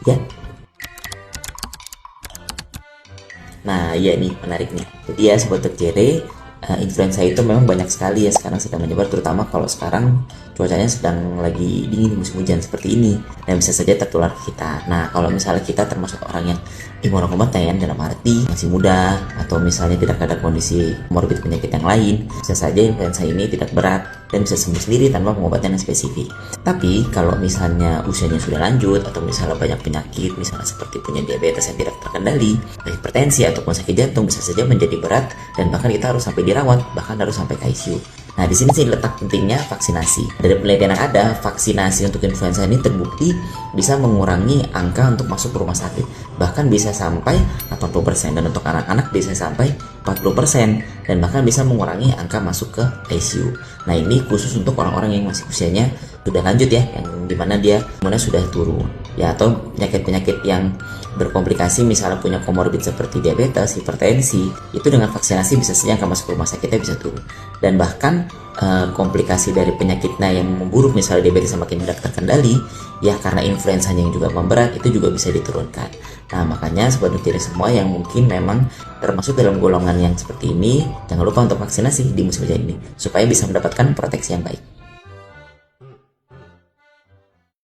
ya. Nah, iya nih, menarik nih. Jadi ya Sobat Jere, influenza itu memang banyak sekali ya sekarang sedang menyebar, terutama kalau sekarang cuacanya sedang lagi dingin, musim hujan seperti ini, dan bisa saja tertular ke kita. Nah, kalau misalnya kita termasuk orang yang imunokompeten dalam arti masih muda, atau misalnya tidak ada kondisi morbid penyakit yang lain, bisa saja influenza ini tidak berat dan bisa sembuh sendiri tanpa pengobatan yang spesifik. Tapi kalau misalnya usianya sudah lanjut, atau misalnya banyak penyakit, misalnya seperti punya diabetes yang tidak terkendali, hipertensi ataupun sakit jantung, bisa saja menjadi berat dan bahkan kita harus sampai dirawat, bahkan harus sampai ke ICU. Nah, di sini sih letak pentingnya vaksinasi. Dari penelitian yang ada, vaksinasi untuk influenza ini terbukti bisa mengurangi angka untuk masuk ke rumah sakit. Bahkan bisa sampai 80%, dan untuk anak-anak bisa sampai 40%, dan bahkan bisa mengurangi angka masuk ke ICU. Nah, ini khusus untuk orang-orang yang masih usianya sudah lanjut ya, yang dimana dia imunnya sudah turun ya, atau penyakit-penyakit yang berkomplikasi, misalnya punya komorbid seperti diabetes, hipertensi, itu dengan vaksinasi bisa saja angka masuk ke rumah sakitnya bisa turun. Dan bahkan komplikasi dari penyakitnya yang memburuk, misalnya diabetes semakin tidak terkendali ya, karena influenzanya yang juga memberat, itu juga bisa diturunkan. Nah, makanya Sobat Nutrire semua yang mungkin memang termasuk dalam golongan yang seperti ini, jangan lupa untuk vaksinasi di musim hujan ini supaya bisa mendapatkan proteksi yang baik.